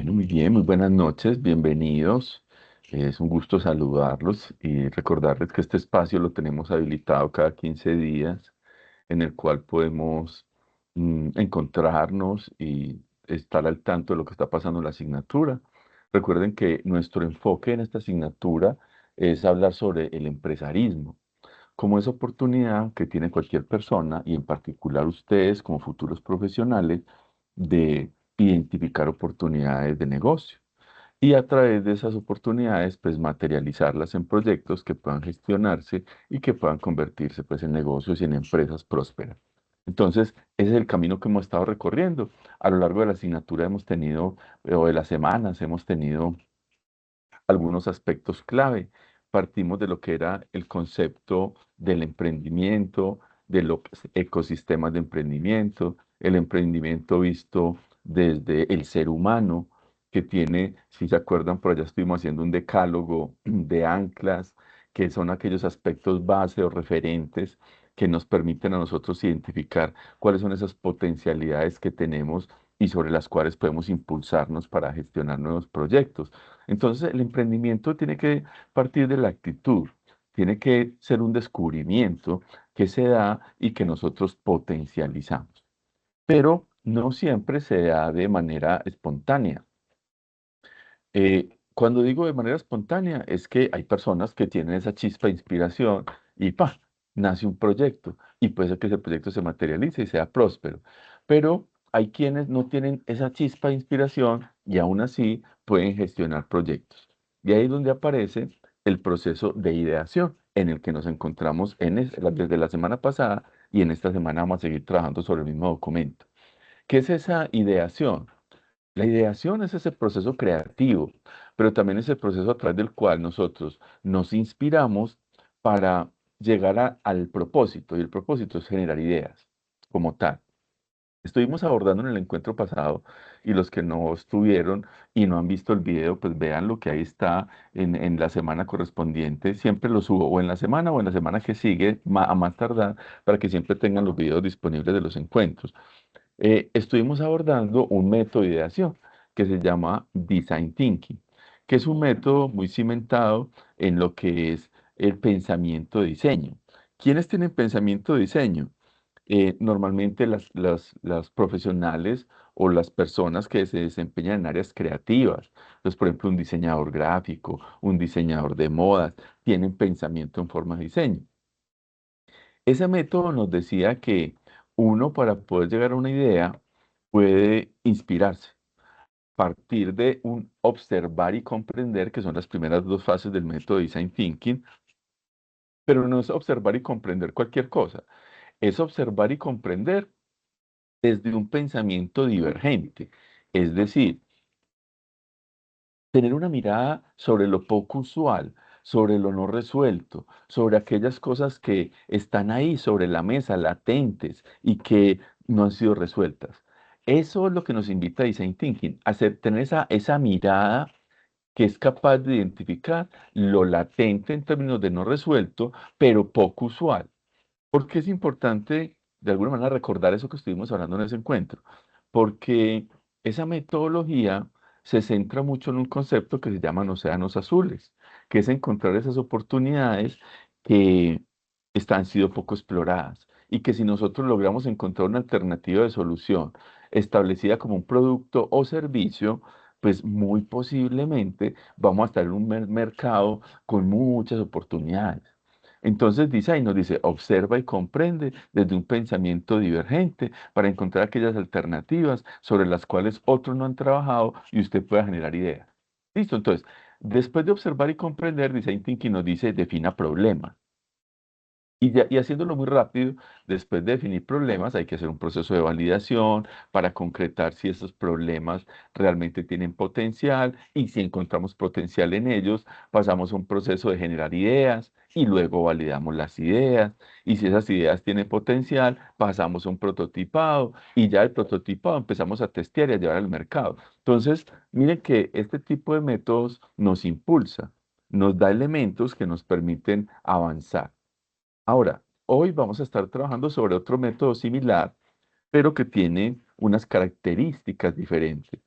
Bueno, muy bien, muy buenas noches, bienvenidos. Es un gusto saludarlos y recordarles que este espacio lo tenemos habilitado cada 15 días, en el cual podemos encontrarnos y estar al tanto de lo que está pasando en la asignatura. Recuerden que nuestro enfoque en esta asignatura es hablar sobre el empresarismo como esa oportunidad que tiene cualquier persona y en particular ustedes como futuros profesionales de identificar oportunidades de negocio y a través de esas oportunidades pues materializarlas en proyectos que puedan gestionarse y que puedan convertirse pues en negocios y en empresas prósperas. Entonces, ese es el camino que hemos estado recorriendo. A lo largo de la asignatura hemos tenido, o de las semanas, hemos tenido algunos aspectos clave. Partimos de lo que era el concepto del emprendimiento, de los ecosistemas de emprendimiento, el emprendimiento visto desde el ser humano, que tiene, si se acuerdan, por allá estuvimos haciendo un decálogo de anclas, que son aquellos aspectos base o referentes que nos permiten a nosotros identificar cuáles son esas potencialidades que tenemos y sobre las cuales podemos impulsarnos para gestionar nuevos proyectos. Entonces, el emprendimiento tiene que partir de la actitud, tiene que ser un descubrimiento que se da y que nosotros potencializamos. Pero no siempre se da de manera espontánea. Cuando digo de manera espontánea, es que hay personas que tienen esa chispa de inspiración y ¡pa! Nace un proyecto y puede ser que ese proyecto se materialice y sea próspero. Pero hay quienes no tienen esa chispa de inspiración y aún así pueden gestionar proyectos. Y ahí es donde aparece el proceso de ideación en el que nos encontramos desde la semana pasada y en esta semana vamos a seguir trabajando sobre el mismo documento. ¿Qué es esa ideación? La ideación es ese proceso creativo, pero también es el proceso a través del cual nosotros nos inspiramos para llegar al propósito, y el propósito es generar ideas como tal. Estuvimos abordando en el encuentro pasado y los que no estuvieron y no han visto el video, pues vean lo que ahí está en la semana correspondiente. Siempre lo subo o en la semana o en la semana que sigue, a más tardar, para que siempre tengan los videos disponibles de los encuentros. Estuvimos abordando un método de ideación que se llama Design Thinking, que es un método muy cimentado en lo que es el pensamiento de diseño. ¿Quiénes tienen pensamiento de diseño? Normalmente las profesionales o las personas que se desempeñan en áreas creativas. Entonces, por ejemplo, un diseñador gráfico, un diseñador de modas, tienen pensamiento en forma de diseño. Ese método nos decía que uno para poder llegar a una idea puede inspirarse, partir de un observar y comprender, que son las primeras dos fases del método Design Thinking, pero no es observar y comprender cualquier cosa, es observar y comprender desde un pensamiento divergente, es decir, tener una mirada sobre lo poco usual, sobre lo no resuelto, sobre aquellas cosas que están ahí sobre la mesa, latentes y que no han sido resueltas. Eso es lo que nos invita a Design Thinking, tener esa mirada que es capaz de identificar lo latente en términos de no resuelto, pero poco usual. ¿Por qué es importante de alguna manera recordar eso que estuvimos hablando en ese encuentro? Porque esa metodología se centra mucho en un concepto que se llaman océanos azules, que es encontrar esas oportunidades que han sido poco exploradas y que si nosotros logramos encontrar una alternativa de solución establecida como un producto o servicio, pues muy posiblemente vamos a estar en un mercado con muchas oportunidades. Entonces dice ahí, nos dice, observa y comprende desde un pensamiento divergente para encontrar aquellas alternativas sobre las cuales otros no han trabajado y usted pueda generar ideas. Listo, entonces, después de observar y comprender, Design Thinking nos dice, defina problemas. Y haciéndolo muy rápido, después de definir problemas, hay que hacer un proceso de validación para concretar si esos problemas realmente tienen potencial y si encontramos potencial en ellos, pasamos a un proceso de generar ideas y luego validamos las ideas. Y si esas ideas tienen potencial, pasamos a un prototipado y ya el prototipado empezamos a testear y a llevar al mercado. Entonces, miren que este tipo de métodos nos impulsa, nos da elementos que nos permiten avanzar. Ahora, hoy vamos a estar trabajando sobre otro método similar, pero que tiene unas características diferentes.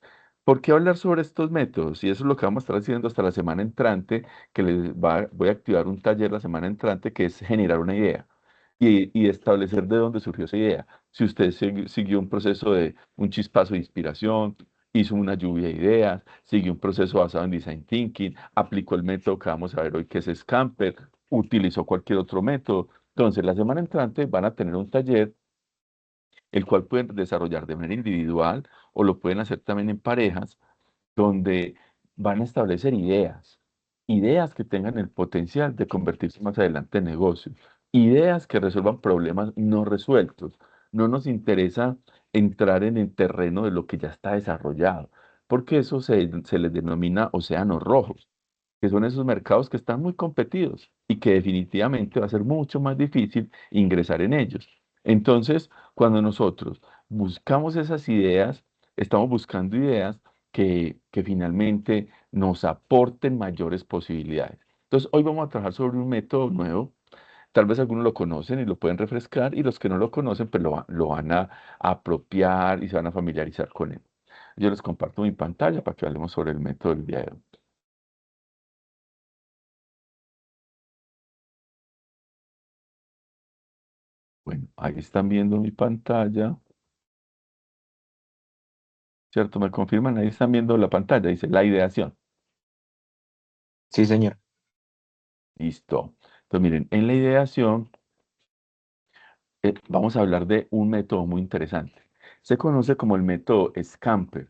¿Por qué hablar sobre estos métodos? Y eso es lo que vamos a estar haciendo hasta la semana entrante, que voy a activar un taller la semana entrante, que es generar una idea y establecer de dónde surgió esa idea. Si usted siguió un proceso de un chispazo de inspiración, hizo una lluvia de ideas, siguió un proceso basado en design thinking, aplicó el método que vamos a ver hoy, que es Scamper, utilizó cualquier otro método. Entonces, la semana entrante van a tener un taller el cual pueden desarrollar de manera individual o lo pueden hacer también en parejas, donde van a establecer ideas, ideas que tengan el potencial de convertirse más adelante en negocios, ideas que resuelvan problemas no resueltos. No nos interesa entrar en el terreno de lo que ya está desarrollado, porque eso se les denomina océanos rojos, que son esos mercados que están muy competidos y que definitivamente va a ser mucho más difícil ingresar en ellos. Entonces, cuando nosotros buscamos esas ideas, estamos buscando ideas que finalmente nos aporten mayores posibilidades. Entonces, hoy vamos a trabajar sobre un método nuevo. Tal vez algunos lo conocen y lo pueden refrescar y los que no lo conocen, pues lo van a apropiar y se van a familiarizar con él. Yo les comparto mi pantalla para que hablemos sobre el método del día de hoy. Bueno, ahí están viendo mi pantalla, ¿cierto? ¿Me confirman? Ahí están viendo la pantalla, dice la ideación. Sí, señor. Listo. Entonces, miren, en la ideación vamos a hablar de un método muy interesante. Se conoce como el método Scamper.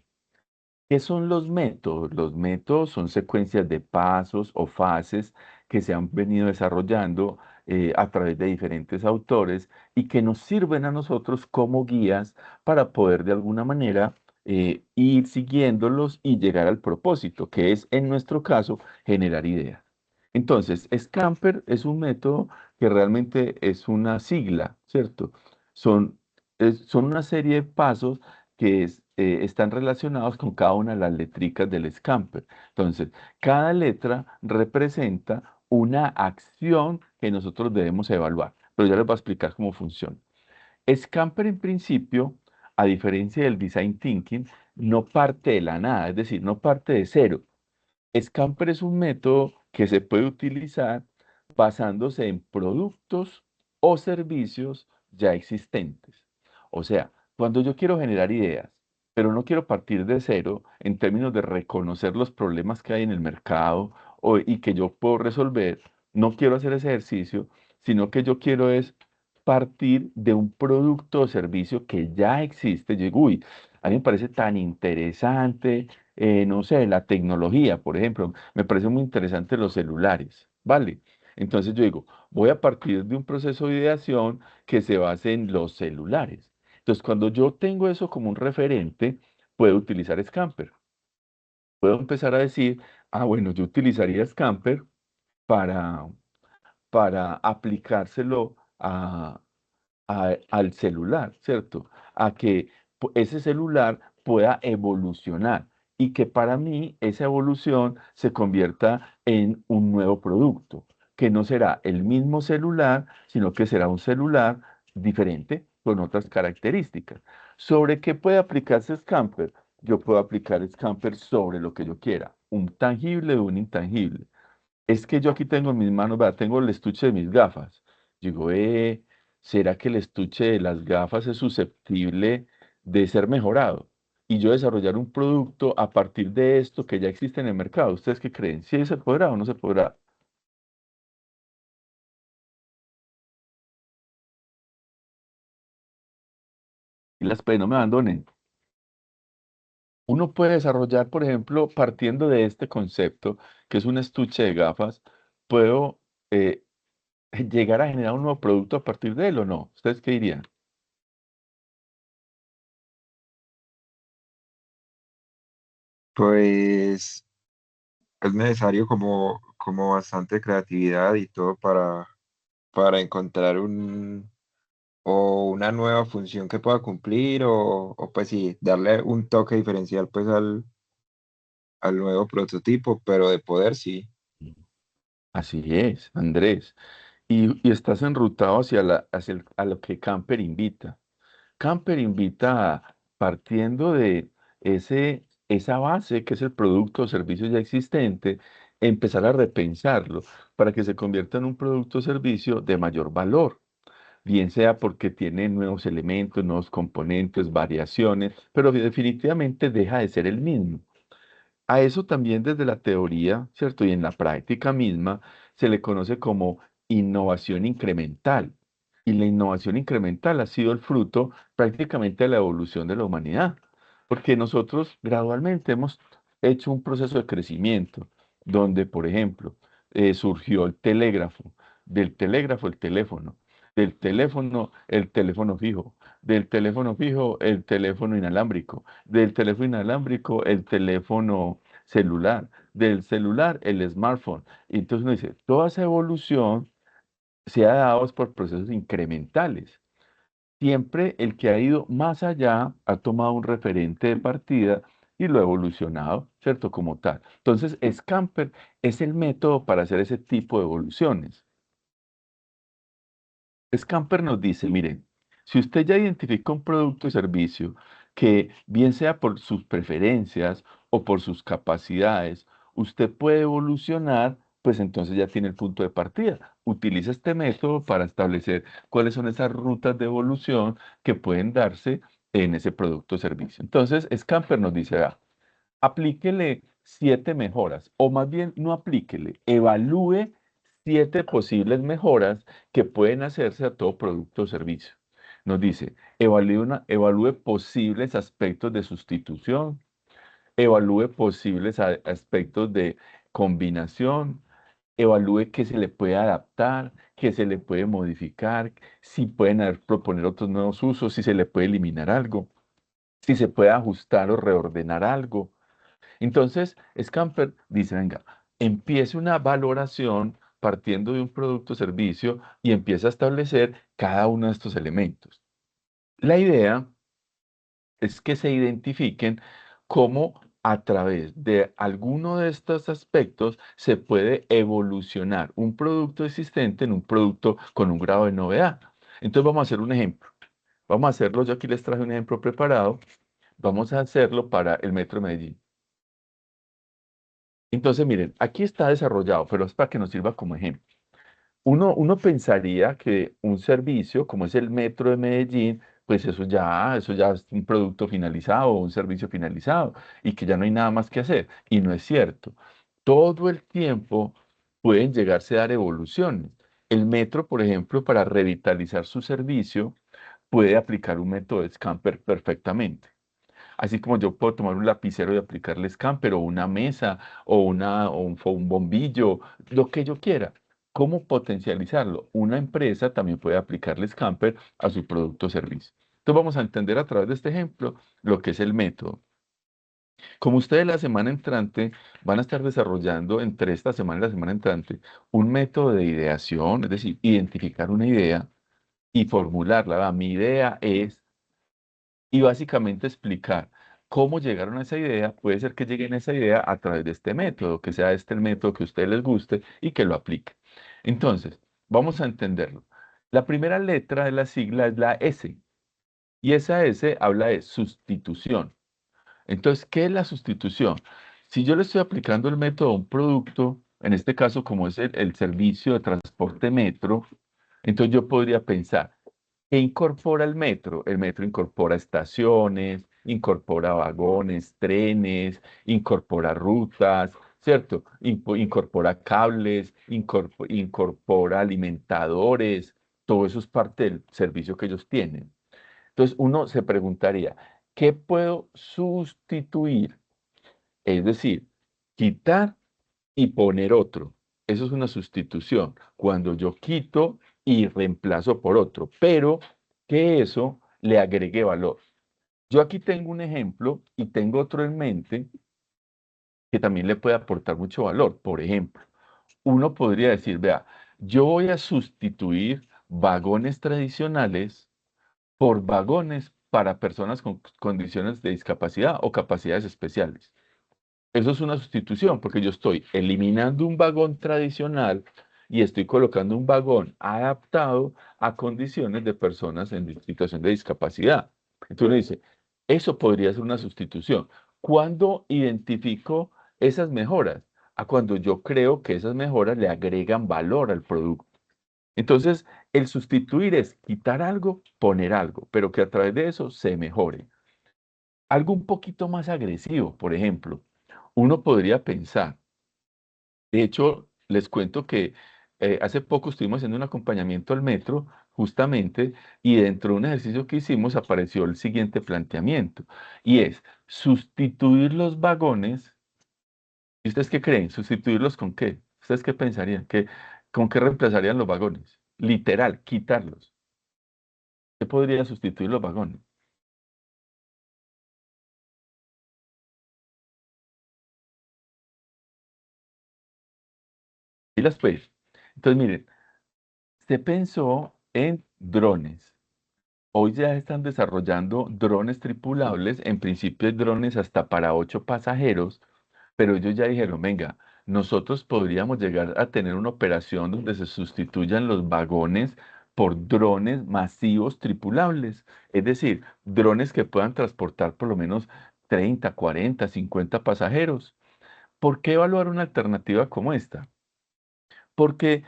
¿Qué son los métodos? Los métodos son secuencias de pasos o fases que se han venido desarrollando a través de diferentes autores y que nos sirven a nosotros como guías para poder de alguna manera ir siguiéndolos y llegar al propósito, que es en nuestro caso generar ideas. Entonces, Scamper es un método que realmente es una sigla, ¿cierto? Son, son una serie de pasos que están relacionados con cada una de las letricas del Scamper. Entonces, cada letra representa una acción que nosotros debemos evaluar, pero ya les voy a explicar cómo funciona. Scamper en principio, a diferencia del Design Thinking, no parte de la nada, es decir, no parte de cero. Scamper es un método que se puede utilizar basándose en productos o servicios ya existentes. O sea, cuando yo quiero generar ideas, pero no quiero partir de cero en términos de reconocer los problemas que hay en el mercado y que yo puedo resolver, no quiero hacer ese ejercicio, sino que yo quiero es partir de un producto o servicio que ya existe. Yo digo, uy, a mí me parece tan interesante, no sé, la tecnología, por ejemplo, me parece muy interesante los celulares, ¿vale? Entonces yo digo, voy a partir de un proceso de ideación que se base en los celulares. Entonces, cuando yo tengo eso como un referente, puedo utilizar Scamper. Puedo empezar a decir, ah, bueno, yo utilizaría Scamper para, para aplicárselo al celular, ¿cierto? A que ese celular pueda evolucionar y que para mí esa evolución se convierta en un nuevo producto, que no será el mismo celular, sino que será un celular diferente con otras características. ¿Sobre qué puede aplicarse Scamper? Yo puedo aplicar Scamper sobre lo que yo quiera, un tangible o un intangible. Es que yo aquí tengo en mis manos, vea, tengo el estuche de mis gafas. Digo, ¿será que el estuche de las gafas es susceptible de ser mejorado? Y yo desarrollar un producto a partir de esto que ya existe en el mercado. ¿Ustedes qué creen? ¿Si se podrá o no se podrá? Y no me abandonen. Uno puede desarrollar, por ejemplo, partiendo de este concepto, que es un estuche de gafas, puedo eh, llegar a generar un nuevo producto a partir de él o no. ¿Ustedes qué dirían? Pues es necesario como bastante creatividad y todo para encontrar o una nueva función que pueda cumplir o pues sí, darle un toque diferencial pues al nuevo prototipo, pero de poder sí. Así es, Andrés. Y estás enrutado a lo que Camper invita. Camper invita partiendo de ese. esa base que es el producto o servicio ya existente, empezar a repensarlo para que se convierta en un producto o servicio de mayor valor, bien sea porque tiene nuevos elementos, nuevos componentes, variaciones, pero definitivamente deja de ser el mismo. A eso también desde la teoría, ¿cierto? Y en la práctica misma se le conoce como innovación incremental. Y la innovación incremental ha sido el fruto prácticamente de la evolución de la humanidad, porque nosotros gradualmente hemos hecho un proceso de crecimiento, donde, por ejemplo, surgió el telégrafo, del telégrafo el teléfono fijo, del teléfono fijo el teléfono inalámbrico, del teléfono inalámbrico el teléfono celular, del celular el smartphone. Y entonces uno dice, toda esa evolución se ha dado es por procesos incrementales. Siempre el que ha ido más allá ha tomado un referente de partida y lo ha evolucionado, ¿cierto? Como tal. Entonces, Scamper es el método para hacer ese tipo de evoluciones. Scamper nos dice, miren, si usted ya identifica un producto o servicio que bien sea por sus preferencias o por sus capacidades, usted puede evolucionar, pues entonces ya tiene el punto de partida. Utiliza este método para establecer cuáles son esas rutas de evolución que pueden darse en ese producto o servicio. Entonces, Scamper nos dice, vea, aplíquele 7 mejoras, o más bien no aplíquele, evalúe 7 posibles mejoras que pueden hacerse a todo producto o servicio. Nos dice, evalúe posibles aspectos de sustitución, evalúe posibles aspectos de combinación, evalúe qué se le puede adaptar, qué se le puede modificar, si pueden proponer otros nuevos usos, si se le puede eliminar algo, si se puede ajustar o reordenar algo. Entonces, Scamper dice, venga, empiece una valoración partiendo de un producto o servicio y empieza a establecer cada uno de estos elementos. La idea es que se identifiquen cómo a través de alguno de estos aspectos se puede evolucionar un producto existente en un producto con un grado de novedad. Entonces vamos a hacer un ejemplo. Vamos a hacerlo, yo aquí les traje un ejemplo preparado. Vamos a hacerlo para el Metro de Medellín. Entonces, miren, aquí está desarrollado, pero es para que nos sirva como ejemplo. Uno pensaría que un servicio como es el Metro de Medellín, pues eso ya es un producto finalizado o un servicio finalizado y que ya no hay nada más que hacer. Y no es cierto. Todo el tiempo pueden llegarse a dar evoluciones. El Metro, por ejemplo, para revitalizar su servicio, puede aplicar un método de Scamper perfectamente. Así como yo puedo tomar un lapicero y aplicarle Scamper o una mesa o un bombillo, lo que yo quiera. ¿Cómo potencializarlo? Una empresa también puede aplicarle Scamper a su producto o servicio. Entonces vamos a entender a través de este ejemplo lo que es el método. Como ustedes la semana entrante van a estar desarrollando entre esta semana y la semana entrante un método de ideación, es decir, identificar una idea y formularla. Mi idea es y básicamente explicar cómo llegaron a esa idea. Puede ser que lleguen a esa idea a través de este método, que sea este el método que a ustedes les guste y que lo aplique. Entonces, vamos a entenderlo. La primera letra de la sigla es la S y esa S habla de sustitución. Entonces, ¿qué es la sustitución? Si yo le estoy aplicando el método a un producto, en este caso como es el servicio de transporte metro, entonces yo podría pensar, ¿qué incorpora el metro? El metro incorpora estaciones, incorpora vagones, trenes, incorpora rutas, ¿cierto? Incorpora cables, incorpora alimentadores, todo eso es parte del servicio que ellos tienen. Entonces uno se preguntaría, ¿qué puedo sustituir? Es decir, quitar y poner otro. Eso es una sustitución. Cuando yo quito y reemplazo por otro, pero que eso le agregue valor. Yo aquí tengo un ejemplo y tengo otro en mente que también le puede aportar mucho valor. Por ejemplo, uno podría decir, vea, yo voy a sustituir vagones tradicionales por vagones para personas con condiciones de discapacidad o capacidades especiales. Eso es una sustitución, porque yo estoy eliminando un vagón tradicional y estoy colocando un vagón adaptado a condiciones de personas en situación de discapacidad. Entonces uno dice, eso podría ser una sustitución. ¿Cuándo identifico esas mejoras? A cuando yo creo que esas mejoras le agregan valor al producto. Entonces, el sustituir es quitar algo, poner algo, pero que a través de eso se mejore. Algo un poquito más agresivo, por ejemplo, uno podría pensar, de hecho, les cuento que hace poco estuvimos haciendo un acompañamiento al metro, justamente, y dentro de un ejercicio que hicimos apareció el siguiente planteamiento, y es sustituir los vagones. ¿Y ustedes qué creen? ¿Sustituirlos con qué? ¿Ustedes qué pensarían? ¿Con qué reemplazarían los vagones? Literal, quitarlos. ¿Qué podría sustituir los vagones? Y las pues. Entonces, miren, se pensó en drones. Hoy ya están desarrollando drones tripulables. En principio hay drones hasta para 8 pasajeros, pero ellos ya dijeron, venga, nosotros podríamos llegar a tener una operación donde se sustituyan los vagones por drones masivos tripulables. Es decir, drones que puedan transportar por lo menos 30, 40, 50 pasajeros. ¿Por qué evaluar una alternativa como esta? Porque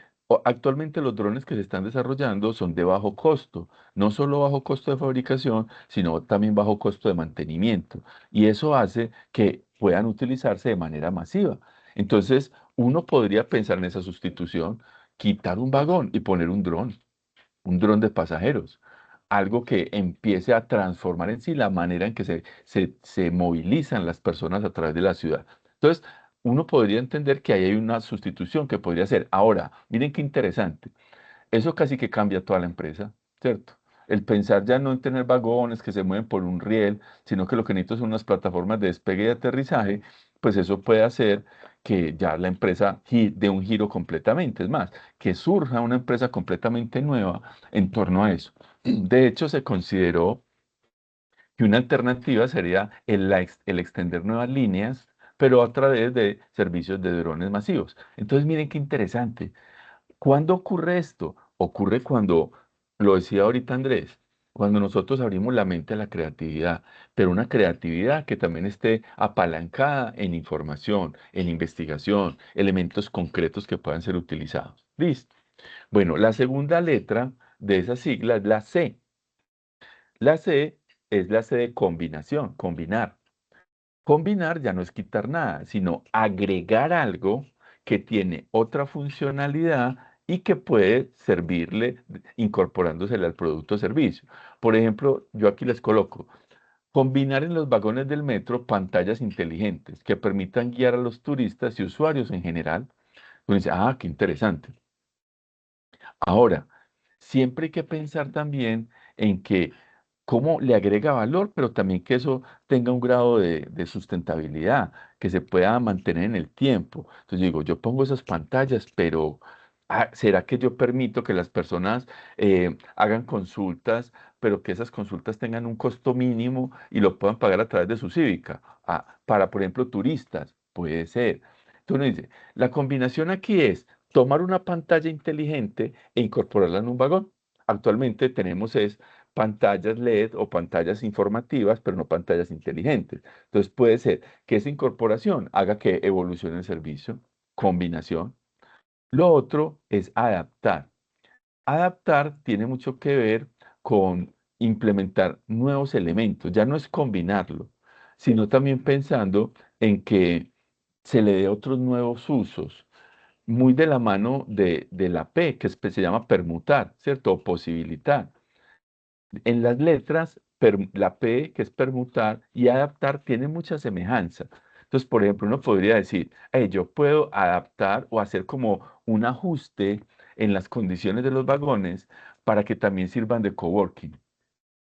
actualmente los drones que se están desarrollando son de bajo costo, no solo bajo costo de fabricación, sino también bajo costo de mantenimiento. Y eso hace que puedan utilizarse de manera masiva. Entonces, uno podría pensar en esa sustitución, quitar un vagón y poner un dron de pasajeros, algo que empiece a transformar en sí la manera en que se movilizan las personas a través de la ciudad. Entonces, uno podría entender que ahí hay una sustitución que podría ser. Ahora, miren qué interesante. Eso casi que cambia toda la empresa, ¿cierto? El pensar ya no en tener vagones que se mueven por un riel, sino que lo que necesito son unas plataformas de despegue y aterrizaje, pues eso puede hacer que ya la empresa dé un giro completamente. Es más, que surja una empresa completamente nueva en torno a eso. De hecho, se consideró que una alternativa sería el extender nuevas líneas, pero a través de servicios de drones masivos. Entonces, miren qué interesante. ¿Cuándo ocurre esto? Ocurre cuando, lo decía ahorita Andrés, cuando nosotros abrimos la mente a la creatividad, pero una creatividad que también esté apalancada en información, en investigación, elementos concretos que puedan ser utilizados. ¿Listo? Bueno, la segunda letra de esa sigla es la C. La C es la C de combinación, combinar. Combinar ya no es quitar nada, sino agregar algo que tiene otra funcionalidad y que puede servirle incorporándosele al producto o servicio. Por ejemplo, yo aquí les coloco, combinar en los vagones del metro pantallas inteligentes que permitan guiar a los turistas y usuarios en general. Uno dice, ah, qué interesante. Ahora, siempre hay que pensar también en que cómo le agrega valor, pero también que eso tenga un grado de sustentabilidad, que se pueda mantener en el tiempo. Entonces digo, yo pongo esas pantallas, pero ¿será que yo permito que las personas hagan consultas, pero que esas consultas tengan un costo mínimo y lo puedan pagar a través de su cívica? Para, por ejemplo, turistas, puede ser. Entonces uno dice, la combinación aquí es tomar una pantalla inteligente e incorporarla en un vagón. Actualmente tenemos es pantallas LED o pantallas informativas, pero no pantallas inteligentes. Entonces puede ser que esa incorporación haga que evolucione el servicio, combinación. Lo otro es adaptar. Adaptar tiene mucho que ver con implementar nuevos elementos. Ya no es combinarlo, sino también pensando en que se le dé otros nuevos usos muy de la mano de la P, que se llama permutar, ¿cierto? O posibilitar. En las letras, la P, que es permutar, y adaptar, tiene mucha semejanza. Entonces, por ejemplo, uno podría decir, yo puedo adaptar o hacer como un ajuste en las condiciones de los vagones para que también sirvan de coworking.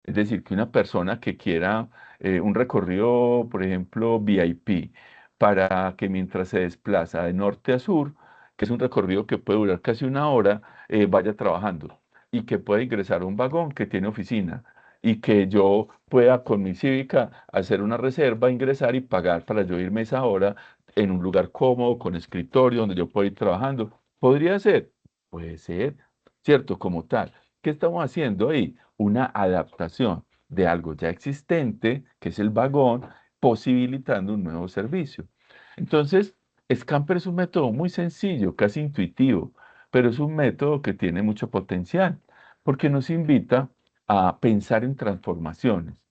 Es decir, que una persona que quiera un recorrido, por ejemplo, VIP, para que mientras se desplaza de norte a sur, que es un recorrido que puede durar casi una hora, vaya trabajando y que pueda ingresar a un vagón que tiene oficina y que yo pueda con mi cívica hacer una reserva, ingresar y pagar para yo irme esa hora en un lugar cómodo, con escritorio, donde yo pueda ir trabajando. ¿Podría ser? Puede ser, ¿cierto? Como tal. ¿Qué estamos haciendo ahí? Una adaptación de algo ya existente, que es el vagón, posibilitando un nuevo servicio. Entonces, Scamper es un método muy sencillo, casi intuitivo, pero es un método que tiene mucho potencial, porque nos invita a pensar en transformaciones.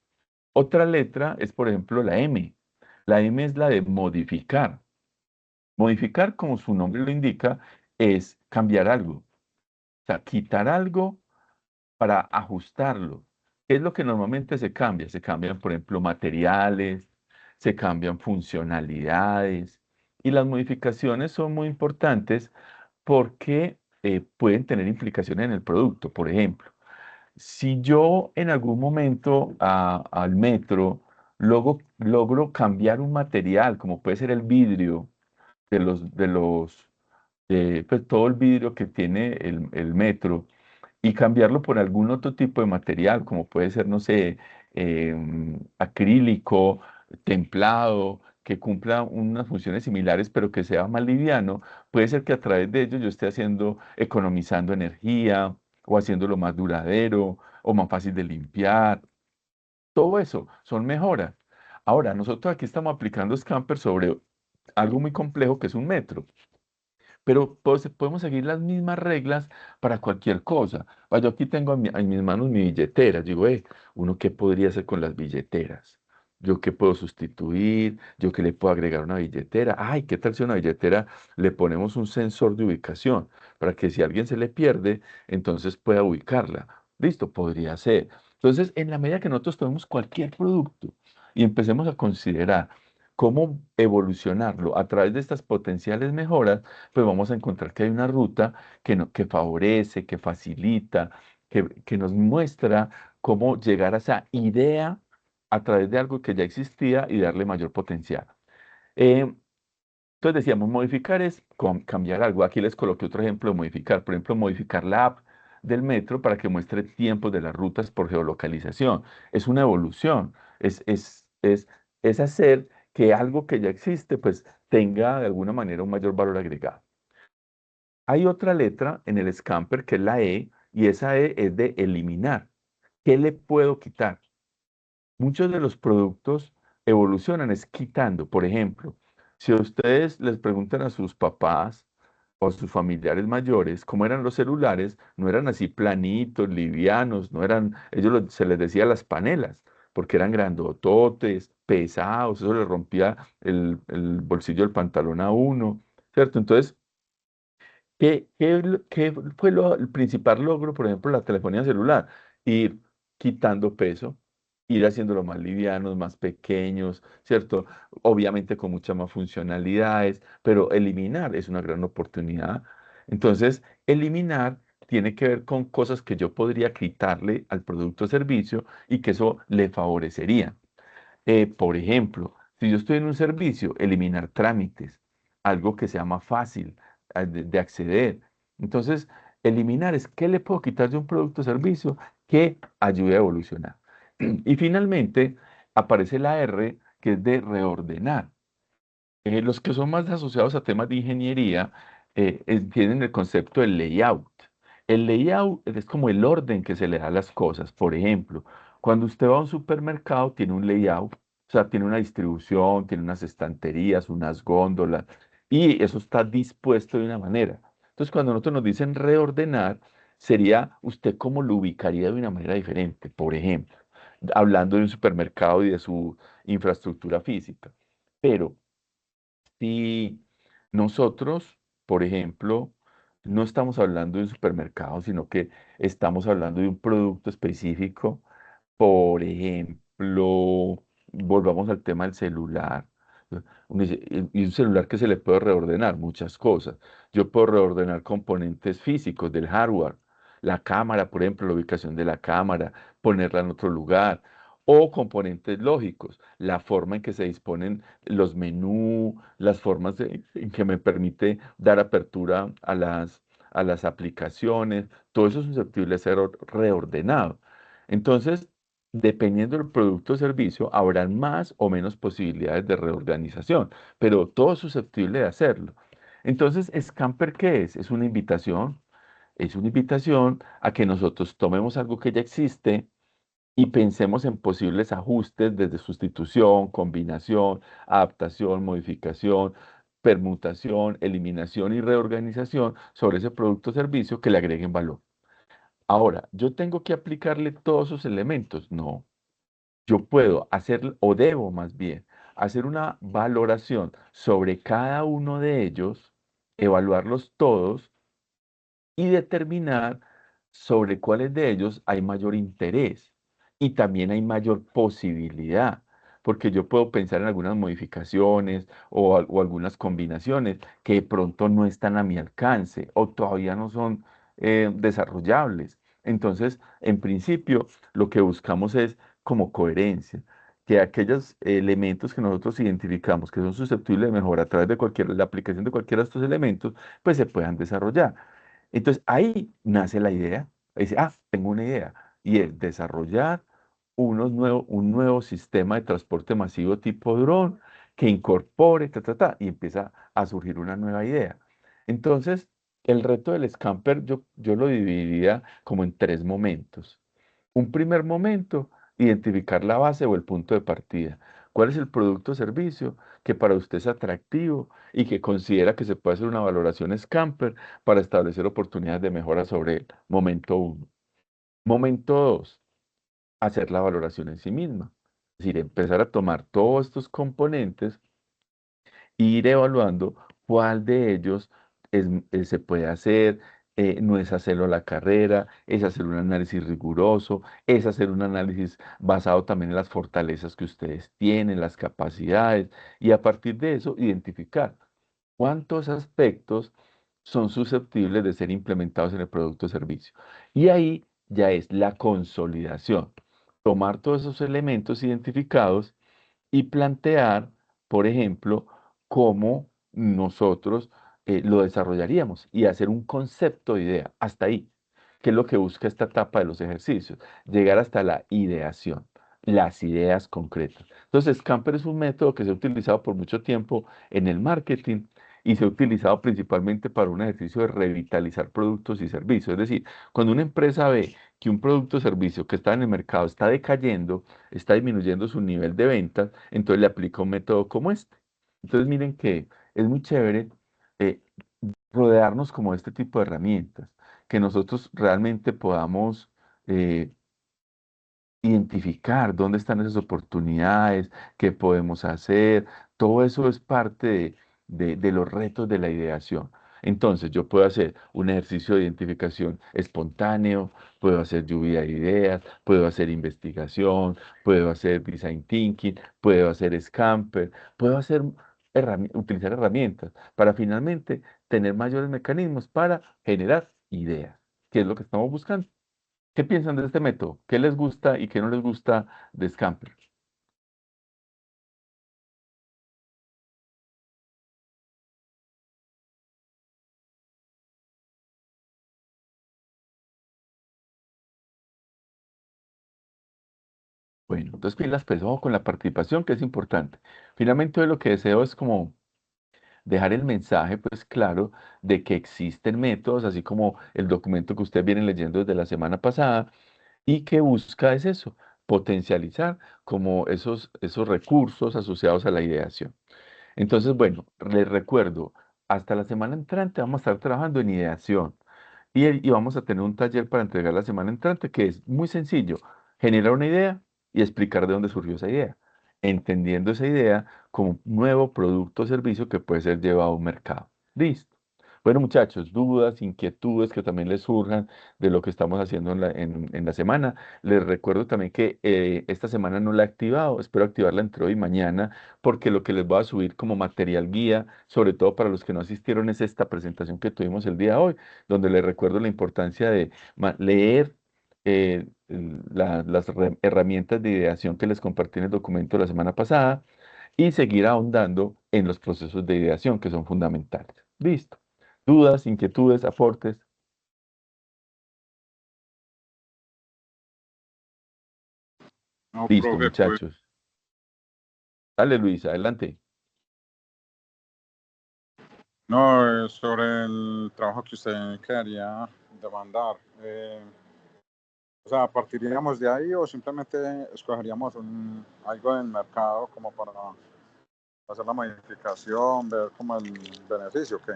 Otra letra es, por ejemplo, la M. La M es la de modificar. Modificar, como su nombre lo indica, es cambiar algo. O sea, quitar algo para ajustarlo. ¿Qué es lo que normalmente se cambia? Se cambian, por ejemplo, materiales, se cambian funcionalidades y las modificaciones son muy importantes porque pueden tener implicaciones en el producto. Por ejemplo, si yo en algún momento al metro logro cambiar un material, como puede ser el vidrio pues todo el vidrio que tiene el metro, y cambiarlo por algún otro tipo de material, como puede ser, no sé, acrílico, templado, que cumpla unas funciones similares, pero que sea más liviano, puede ser que a través de ello yo esté economizando energía o haciéndolo más duradero o más fácil de limpiar. Todo eso son mejoras. Ahora, nosotros aquí estamos aplicando Scamper sobre algo muy complejo que es un metro. Pero podemos seguir las mismas reglas para cualquier cosa. Yo aquí tengo en mis manos mi billetera. Digo, ¿uno qué podría hacer con las billeteras? ¿Yo qué puedo sustituir? ¿Yo qué le puedo agregar a una billetera? Ay, ¿qué tal si a una billetera le ponemos un sensor de ubicación para que si alguien se le pierde, entonces pueda ubicarla? Listo, podría ser. Entonces, en la medida que nosotros tomemos cualquier producto y empecemos a considerar cómo evolucionarlo a través de estas potenciales mejoras, pues vamos a encontrar que hay una ruta que favorece, que facilita, que nos muestra cómo llegar a esa idea a través de algo que ya existía y darle mayor potencial. Eh, entonces decíamos, modificar es cambiar algo. Aquí les coloqué otro ejemplo de modificar. Por ejemplo, modificar la app del metro para que muestre tiempos de las rutas por geolocalización. Es una evolución. Es hacer que algo que ya existe, pues tenga de alguna manera un mayor valor agregado. Hay otra letra en el Scamper que es la E, y esa E es de eliminar. ¿Qué le puedo quitar? Muchos de los productos evolucionan es quitando. Por ejemplo, si ustedes les preguntan a sus papás o a sus familiares mayores cómo eran los celulares, no eran así planitos, livianos, no eran, se les decía las panelas, porque eran grandototes, pesados, eso le rompía el bolsillo del pantalón a uno, ¿cierto? Entonces, ¿qué fue el principal logro, por ejemplo, de la telefonía celular? Ir quitando peso, ir haciéndolo más livianos, más pequeños, ¿cierto? Obviamente con muchas más funcionalidades, pero eliminar es una gran oportunidad. Entonces, eliminar tiene que ver con cosas que yo podría quitarle al producto o servicio y que eso le favorecería. Por ejemplo, si yo estoy en un servicio, eliminar trámites, algo que sea más fácil de acceder. Entonces, eliminar es qué le puedo quitar de un producto o servicio que ayude a evolucionar. Y finalmente, aparece la R, que es de reordenar. Los que son más asociados a temas de ingeniería tienen el concepto del layout. El layout es como el orden que se le da a las cosas. Por ejemplo, cuando usted va a un supermercado, tiene un layout, o sea, tiene una distribución, tiene unas estanterías, unas góndolas, y eso está dispuesto de una manera. Entonces, cuando nosotros nos dicen reordenar, sería usted cómo lo ubicaría de una manera diferente. Por ejemplo, hablando de un supermercado y de su infraestructura física. Pero si nosotros, por ejemplo, no estamos hablando de un supermercado, sino que estamos hablando de un producto específico, por ejemplo, volvamos al tema del celular. Uno dice, y un celular que se le puede reordenar muchas cosas. Yo puedo reordenar componentes físicos del hardware, la cámara, por ejemplo, la ubicación de la cámara, ponerla en otro lugar, o componentes lógicos, la forma en que se disponen los menús, las formas en que me permite dar apertura a las aplicaciones, todo eso es susceptible de ser reordenado. Entonces, dependiendo del producto o servicio, habrán más o menos posibilidades de reorganización, pero todo es susceptible de hacerlo. Entonces, ¿Scamper qué es? Es una invitación. Es una invitación a que nosotros tomemos algo que ya existe y pensemos en posibles ajustes desde sustitución, combinación, adaptación, modificación, permutación, eliminación y reorganización sobre ese producto o servicio que le agreguen valor. Ahora, ¿yo tengo que aplicarle todos esos elementos? No. Yo puedo hacer, o debo más bien, hacer una valoración sobre cada uno de ellos, evaluarlos todos y determinar sobre cuáles de ellos hay mayor interés y también hay mayor posibilidad, porque yo puedo pensar en algunas modificaciones o algunas combinaciones que de pronto no están a mi alcance o todavía no son desarrollables. Entonces, en principio, lo que buscamos es como coherencia, que aquellos elementos que nosotros identificamos que son susceptibles de mejora a través de la aplicación de cualquiera de estos elementos, pues se puedan desarrollar. Entonces ahí nace la idea. Dice, tengo una idea. Y es desarrollar un nuevo sistema de transporte masivo tipo dron que incorpore, y empieza a surgir una nueva idea. Entonces, el reto del Scamper yo lo dividiría como en tres momentos. Un primer momento, identificar la base o el punto de partida. ¿Cuál es el producto o servicio que para usted es atractivo y que considera que se puede hacer una valoración Scamper para establecer oportunidades de mejora sobre él? Momento uno. Momento dos, hacer la valoración en sí misma. Es decir, empezar a tomar todos estos componentes e ir evaluando cuál de ellos se puede hacer. No es hacerlo a la carrera, es hacer un análisis riguroso, es hacer un análisis basado también en las fortalezas que ustedes tienen, las capacidades, y a partir de eso identificar cuántos aspectos son susceptibles de ser implementados en el producto o servicio. Y ahí ya es la consolidación. Tomar todos esos elementos identificados y plantear, por ejemplo, cómo nosotros lo desarrollaríamos y hacer un concepto de idea. Hasta ahí, que es lo que busca esta etapa de los ejercicios, llegar hasta la ideación, las ideas concretas. Entonces, Camper es un método que se ha utilizado por mucho tiempo en el marketing y se ha utilizado principalmente para un ejercicio de revitalizar productos y servicios. Es decir, cuando una empresa ve que un producto o servicio que está en el mercado está decayendo, está disminuyendo su nivel de ventas, entonces le aplica un método como este. Entonces miren que es muy chévere eh, rodearnos como de este tipo de herramientas, que nosotros realmente podamos eh, identificar dónde están esas oportunidades, qué podemos hacer. Todo eso es parte de los retos de la ideación. Entonces, yo puedo hacer un ejercicio de identificación espontáneo, puedo hacer lluvia de ideas, puedo hacer investigación, puedo hacer design thinking, puedo hacer scamper, puedo hacer utilizar herramientas para finalmente tener mayores mecanismos para generar ideas, que es lo que estamos buscando. ¿Qué piensan de este método? ¿Qué les gusta y qué no les gusta de Scamper? Bueno, entonces pilas, pues ojo con la participación, que es importante. Finalmente, hoy lo que deseo es como dejar el mensaje, pues claro, de que existen métodos, así como el documento que ustedes vienen leyendo desde la semana pasada, y que busca es eso, potencializar como esos recursos asociados a la ideación. Entonces, bueno, les recuerdo, hasta la semana entrante vamos a estar trabajando en ideación y vamos a tener un taller para entregar la semana entrante que es muy sencillo, generar una idea y explicar de dónde surgió esa idea, entendiendo esa idea como un nuevo producto o servicio que puede ser llevado a un mercado. Listo. Bueno, muchachos, dudas, inquietudes que también les surjan de lo que estamos haciendo en la semana. Les recuerdo también que esta semana no la he activado, espero activarla entre hoy y mañana, porque lo que les voy a subir como material guía, sobre todo para los que no asistieron, es esta presentación que tuvimos el día de hoy, donde les recuerdo la importancia de leer las herramientas de ideación que les compartí en el documento la semana pasada y seguir ahondando en los procesos de ideación que son fundamentales. Listo. Dudas, inquietudes, aportes. No, Listo, profe, pues muchachos. Dale, Luis, adelante. no, sobre el trabajo que usted quería demandar. O sea, ¿partiríamos de ahí o simplemente escogeríamos algo del mercado como para hacer la modificación, ver como el beneficio? ¿Qué?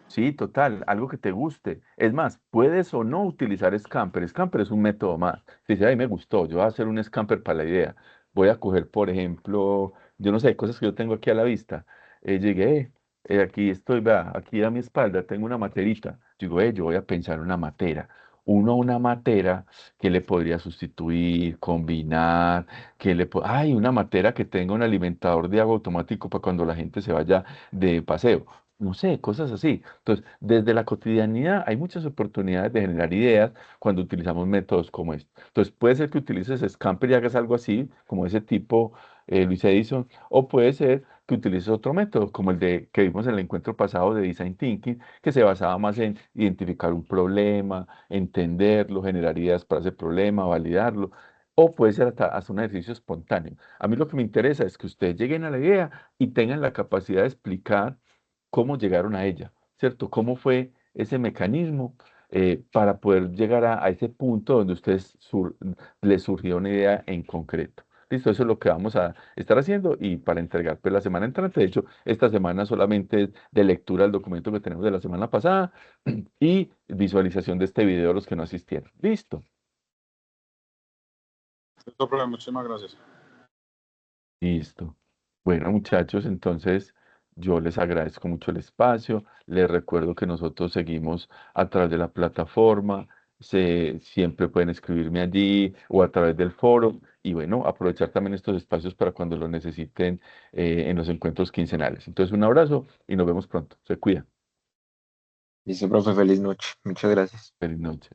Sí, total, algo que te guste. Es más, puedes o no utilizar Scamper. Scamper es un método más. Si dice, ay, me gustó, yo voy a hacer un Scamper para la idea. Voy a coger, por ejemplo, yo no sé, cosas que yo tengo aquí a la vista. Llegué, aquí estoy, vea, aquí a mi espalda tengo una materita. Digo, yo voy a pensar una matera. Una matera que le podría sustituir, combinar, ay, una matera que tenga un alimentador de agua automático para cuando la gente se vaya de paseo. No sé, cosas así. Entonces, desde la cotidianidad hay muchas oportunidades de generar ideas cuando utilizamos métodos como este. Entonces, puede ser que utilices Scamper y hagas algo así, como ese tipo Luis Edison, o puede ser que utilices otro método, como el de que vimos en el encuentro pasado de Design Thinking, que se basaba más en identificar un problema, entenderlo, generar ideas para ese problema, validarlo. O puede ser hasta un ejercicio espontáneo. A mí lo que me interesa es que ustedes lleguen a la idea y tengan la capacidad de explicar cómo llegaron a ella, ¿cierto? ¿Cómo fue ese mecanismo para poder llegar a ese punto donde ustedes les surgió una idea en concreto? Listo, eso es lo que vamos a estar haciendo y para entregar pues, la semana entrante. De hecho, esta semana solamente es de lectura del documento que tenemos de la semana pasada y visualización de este video los que no asistieron. Listo. Listo, profe, muchísimas gracias. Listo. Bueno, muchachos, entonces yo les agradezco mucho el espacio. Les recuerdo que nosotros seguimos a través de la plataforma. Siempre pueden escribirme allí o a través del foro. Y bueno, aprovechar también estos espacios para cuando lo necesiten en los encuentros quincenales. Entonces, un abrazo y nos vemos pronto. Se cuidan. Listo, profe, feliz noche. Muchas gracias. Feliz noche.